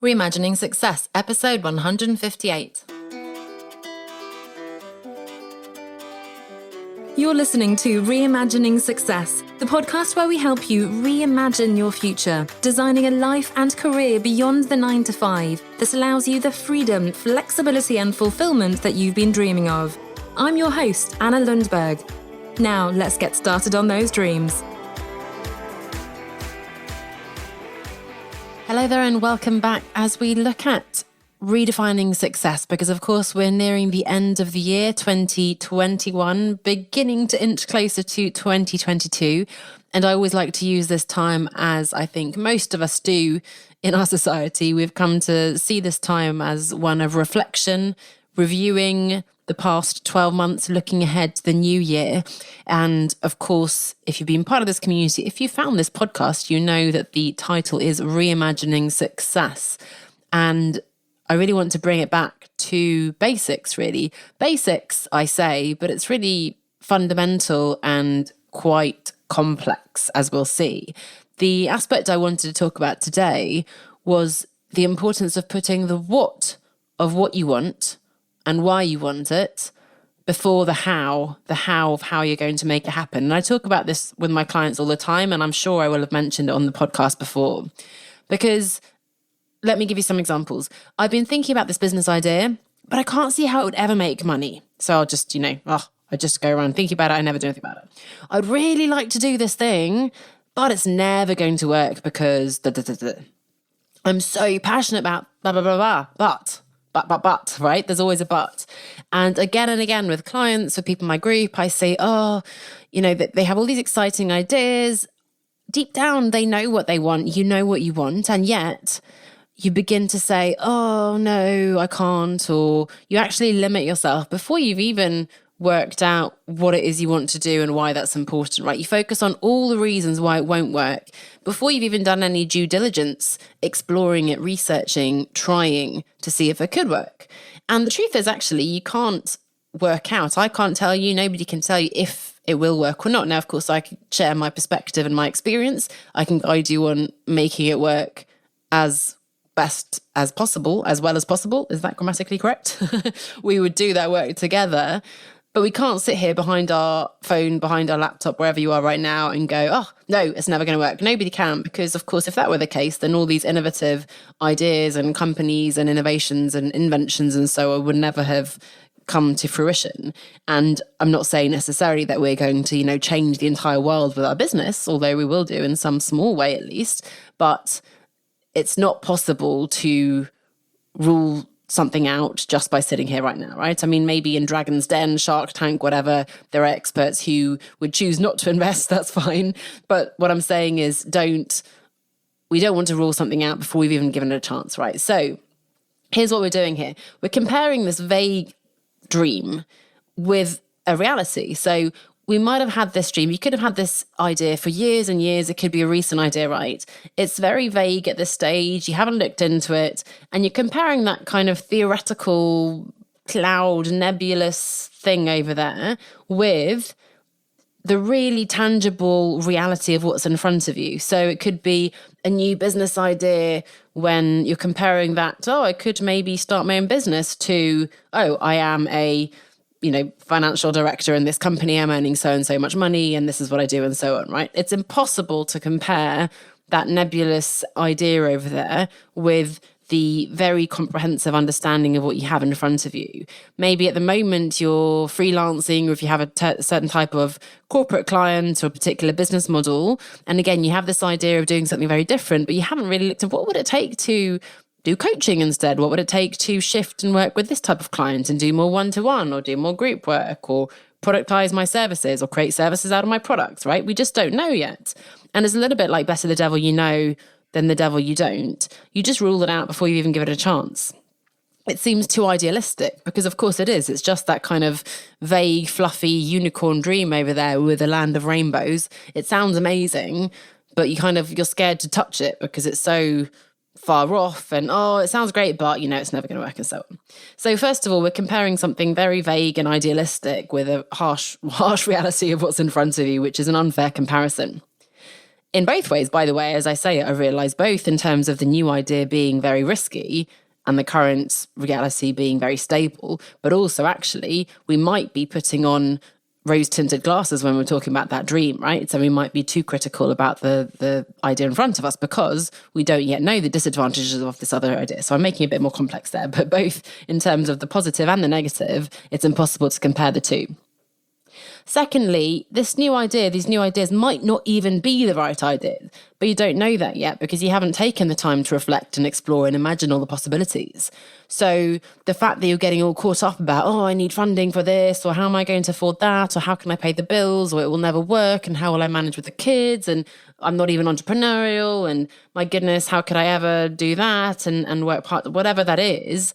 Reimagining Success, episode 158. You're listening to Reimagining Success, the podcast where we help you reimagine your future, designing a life and career beyond the 9 to 5 that allows you the freedom, flexibility, and fulfillment that you've been dreaming of. I'm your host, Anna Lundberg. Now, let's get started on those dreams. Hello there and welcome back as we look at redefining success, because of course we're nearing the end of the year 2021, beginning to inch closer to 2022. And I always like to use this time, as I think most of us do in our society. We've come to see this time as one of reflection, reviewing the past 12 months, looking ahead to the new year. And of course, if you've been part of this community, if you found this podcast, you know that the title is Reimagining Success. And I really want to bring it back to basics, really. Basics, I say, but it's really fundamental and quite complex, as we'll see. The aspect I wanted to talk about today was the importance of putting the what of what you want and why you want it before the how of how you're going to make it happen. And I talk about this with my clients all the time, and I'm sure I will have mentioned it on the podcast before. Because let me give you some examples. I've been thinking about this business idea, but I can't see how it would ever make money. So I'll just, I just go around thinking about it. I never do anything about it. I'd really like to do this thing, but it's never going to work because I'm so passionate about blah, blah, blah, blah, but, right? There's always a but. And again with clients, with people in my group, I say, they have all these exciting ideas. Deep down, they know what they want. You know what you want. And yet you begin to say, oh, no, I can't. Or you actually limit yourself before you've even worked out what it is you want to do and why that's important, right? You focus on all the reasons why it won't work before you've even done any due diligence, exploring it, researching, trying to see if it could work. And the truth is, actually, you can't work out. I can't tell you, nobody can tell you if it will work or not. Now, of course, I can share my perspective and my experience. I can guide you on making it work as best as possible, as well as possible. Is that grammatically correct? We would do that work together. But we can't sit here behind our phone, behind our laptop, wherever you are right now and go, oh, no, it's never going to work. Nobody can, because, of course, if that were the case, then all these innovative ideas and companies and innovations and inventions and so on would never have come to fruition. And I'm not saying necessarily that we're going to, change the entire world with our business, although we will do in some small way at least. But it's not possible to rule something out just by sitting here right now, right? I mean, maybe in Dragon's Den, Shark Tank, whatever, there are experts who would choose not to invest, that's fine. But what I'm saying is we don't want to rule something out before we've even given it a chance, right? So here's what we're doing here. We're comparing this vague dream with a reality. So we might have had this dream. You could have had this idea for years and years. It could be a recent idea, right? It's very vague at this stage. You haven't looked into it. And you're comparing that kind of theoretical cloud, nebulous thing over there with the really tangible reality of what's in front of you. So it could be a new business idea when you're comparing that, I could maybe start my own business, to, I am a financial director in this company, I'm earning so and so much money, and this is what I do, and so on, right? It's impossible to compare that nebulous idea over there with the very comprehensive understanding of what you have in front of you. Maybe at the moment you're freelancing, or if you have a certain type of corporate client or a particular business model, and again, you have this idea of doing something very different, but you haven't really looked at what would it take to do coaching instead? What would it take to shift and work with this type of client and do more one-to-one, or do more group work, or productize my services, or create services out of my products, right? We just don't know yet. And it's a little bit like better the devil you know than the devil you don't. You just rule it out before you even give it a chance. It seems too idealistic, because of course it is. It's just that kind of vague, fluffy unicorn dream over there with a land of rainbows. It sounds amazing, but you're scared to touch it because it's so far off, and it sounds great, but it's never going to work, and so on. So first of all, we're comparing something very vague and idealistic with a harsh reality of what's in front of you, which is an unfair comparison. in both ways, by the way, as I say, I realise both in terms of the new idea being very risky and the current reality being very stable, but also actually we might be putting on rose-tinted glasses when we're talking about that dream, right? So we might be too critical about the idea in front of us because we don't yet know the disadvantages of this other idea. So I'm making it a bit more complex there, but both in terms of the positive and the negative, it's impossible to compare the two. Secondly, these new ideas might not even be the right ideas, but you don't know that yet because you haven't taken the time to reflect and explore and imagine all the possibilities. So the fact that you're getting all caught up about, oh, I need funding for this, or how am I going to afford that, or how can I pay the bills, or it will never work, and how will I manage with the kids, and I'm not even entrepreneurial, and my goodness, how could I ever do that and work part, whatever that is,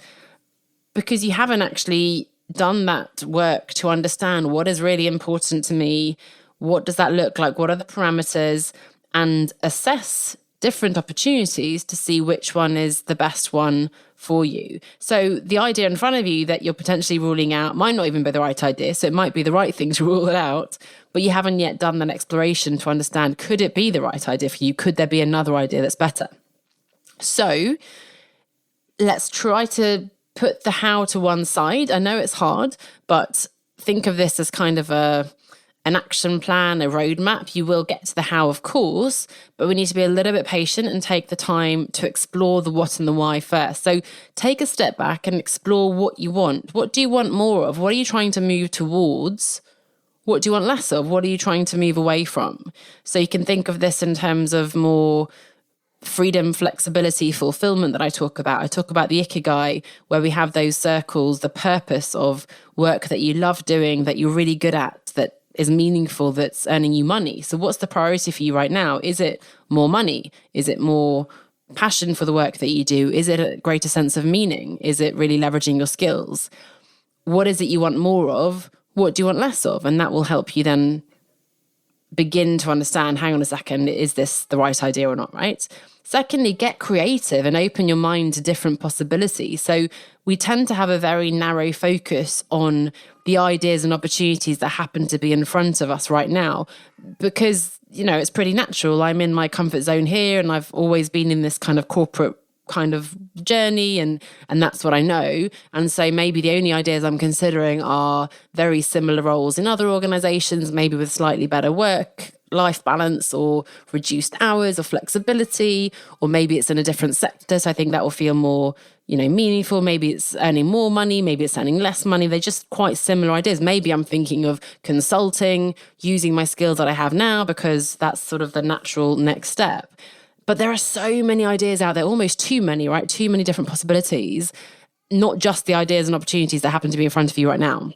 because you haven't actually done that work to understand what is really important to me, what does that look like, what are the parameters, and assess different opportunities to see which one is the best one for you. So the idea in front of you that you're potentially ruling out might not even be the right idea, so it might be the right thing to rule it out, but you haven't yet done that exploration to understand, could it be the right idea for you? Could there be another idea that's better? So let's try to put the how to one side. I know it's hard, but think of this as kind of an action plan, a roadmap. You will get to the how, of course, but we need to be a little bit patient and take the time to explore the what and the why first. So take a step back and explore what you want. What do you want more of? What are you trying to move towards? What do you want less of? What are you trying to move away from? So you can think of this in terms of more freedom, flexibility, fulfillment that I talk about. I talk about the ikigai, where we have those circles, the purpose of work that you love doing, that you're really good at, that is meaningful, that's earning you money. So what's the priority for you right now? Is it more money? Is it more passion for the work that you do? Is it a greater sense of meaning? Is it really leveraging your skills? What is it you want more of? What do you want less of? And that will help you then begin to understand, hang on a second, is this the right idea or not, right? Secondly, get creative and open your mind to different possibilities. So we tend to have a very narrow focus on the ideas and opportunities that happen to be in front of us right now because, it's pretty natural. I'm in my comfort zone here and I've always been in this kind of corporate kind of journey and that's what I know. And so maybe the only ideas I'm considering are very similar roles in other organizations, maybe with slightly better work-life balance or reduced hours or flexibility, or maybe it's in a different sector. So I think that will feel more, meaningful. Maybe it's earning more money, maybe it's earning less money. They're just quite similar ideas. Maybe I'm thinking of consulting, using my skills that I have now because that's sort of the natural next step. But there are so many ideas out there, almost too many, right? Too many different possibilities, not just the ideas and opportunities that happen to be in front of you right now.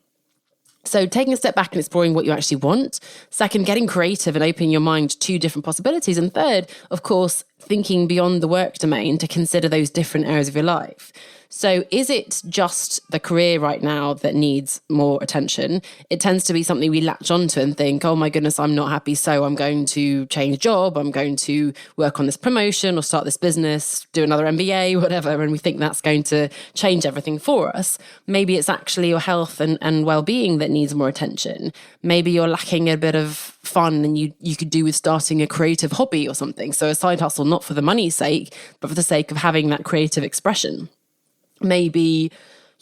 So taking a step back and exploring what you actually want. Second, getting creative and opening your mind to different possibilities. And third, of course, thinking beyond the work domain to consider those different areas of your life. So is it just the career right now that needs more attention? It tends to be something we latch onto and think, oh my goodness, I'm not happy, so I'm going to change job, I'm going to work on this promotion or start this business, do another MBA, whatever, and we think that's going to change everything for us. Maybe it's actually your health and well-being that needs more attention. Maybe you're lacking a bit of fun and you could do with starting a creative hobby or something. So a side hustle, not for the money's sake, but for the sake of having that creative expression. Maybe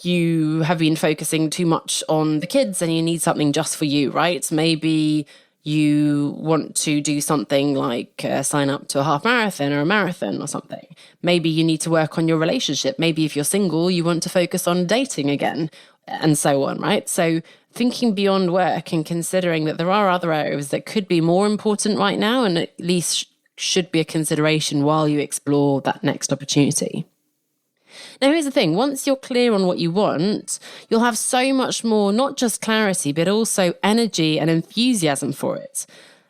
you have been focusing too much on the kids and you need something just for you, right? Maybe you want to do something like sign up to a half marathon or a marathon or something. Maybe you need to work on your relationship. Maybe if you're single, you want to focus on dating again and so on, right? So thinking beyond work and considering that there are other areas that could be more important right now and at least should be a consideration while you explore that next opportunity. Now, here's the thing. Once you're clear on what you want, you'll have so much more, not just clarity, but also energy and enthusiasm for it.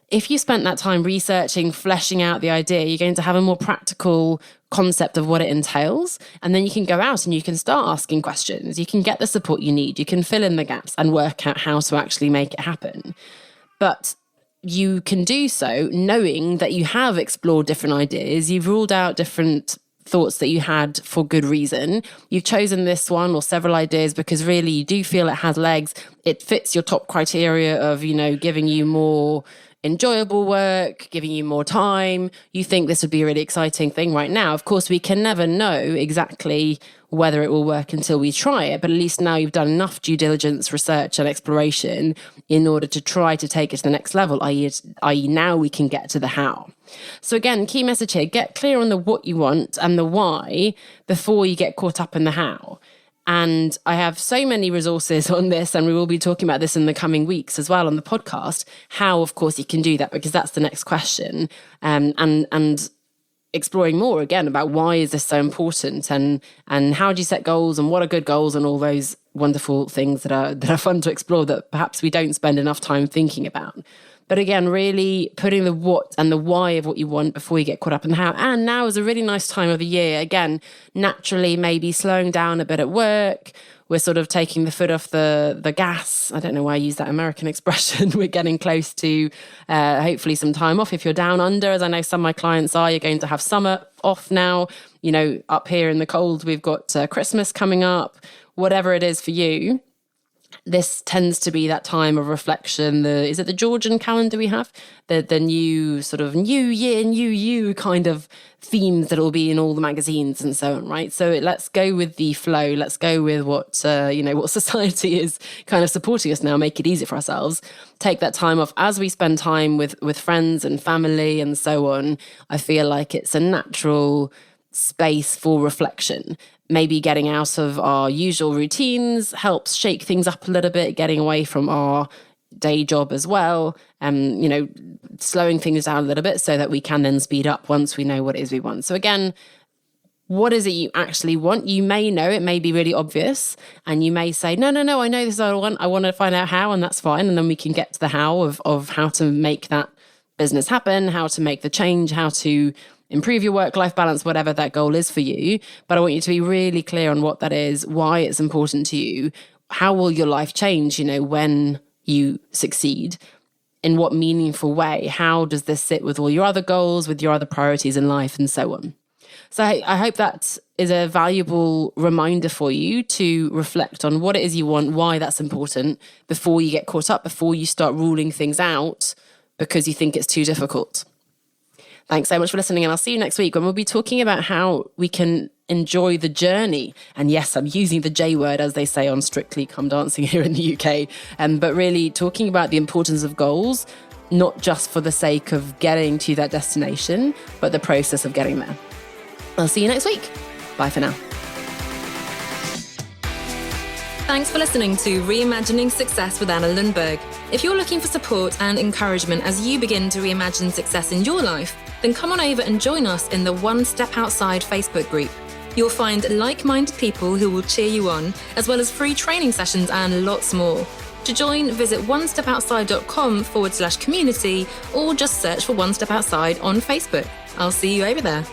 If you spent that time researching, fleshing out the idea, you're going to have a more practical concept of what it entails. And then you can go out and you can start asking questions. You can get the support you need. You can fill in the gaps and work out how to actually make it happen. But you can do so knowing that you have explored different ideas. You've ruled out different thoughts that you had for good reason. You've chosen this one or several ideas because really you do feel it has legs. It fits your top criteria of, giving you more enjoyable work, giving you more time. You think this would be a really exciting thing right now. Of course, we can never know exactly whether it will work until we try it, but at least now you've done enough due diligence, research and exploration in order to try to take it to the next level, i.e. now we can get to the how. So again, key message here, get clear on the what you want and the why before you get caught up in the how. And I have so many resources on this, and we will be talking about this in the coming weeks as well on the podcast, how, of course, you can do that, because that's the next question. And exploring more again about why is this so important, and how do you set goals, and what are good goals, and all those wonderful things that are fun to explore that perhaps we don't spend enough time thinking about. But again, really putting the what and the why of what you want before you get caught up in the how. And now is a really nice time of the year. Again, naturally, maybe slowing down a bit at work. We're sort of taking the foot off the gas. I don't know why I use that American expression. We're getting close to hopefully some time off. If you're down under, as I know some of my clients are, you're going to have summer off now. You know, up here in the cold, we've got Christmas coming up. Whatever it is for you, this tends to be that time of reflection. Is it the Georgian calendar we have? The new sort of new year, new you kind of themes that will be in all the magazines and so on, right? So let's go with the flow. Let's go with what society is kind of supporting us now. Make it easy for ourselves. Take that time off as we spend time with friends and family and so on. I feel like it's a natural space for reflection. Maybe getting out of our usual routines helps shake things up a little bit, getting away from our day job as well, slowing things down a little bit so that we can then speed up once we know what it is we want. So again, what is it you actually want? You may know, it may be really obvious, and you may say, no, I know this is what I want. I want to find out how, and that's fine. And then we can get to the how of how to make that business happen, how to make the change, how to improve your work-life balance, whatever that goal is for you. But I want you to be really clear on what that is, why it's important to you, how will your life change, when you succeed, in what meaningful way, how does this sit with all your other goals, with your other priorities in life, and so on. So I hope that is a valuable reminder for you to reflect on what it is you want, why that's important, before you get caught up, before you start ruling things out because you think it's too difficult. Thanks so much for listening, and I'll see you next week when we'll be talking about how we can enjoy the journey. And yes, I'm using the J word, as they say on Strictly Come Dancing here in the UK, but really talking about the importance of goals, not just for the sake of getting to that destination, but the process of getting there. I'll see you next week. Bye for now. Thanks for listening to Reimagining Success with Anna Lundberg. If you're looking for support and encouragement as you begin to reimagine success in your life, then come on over and join us in the One Step Outside Facebook group. You'll find like-minded people who will cheer you on, as well as free training sessions and lots more. To join, visit onestepoutside.com/community, or just search for One Step Outside on Facebook. I'll see you over there.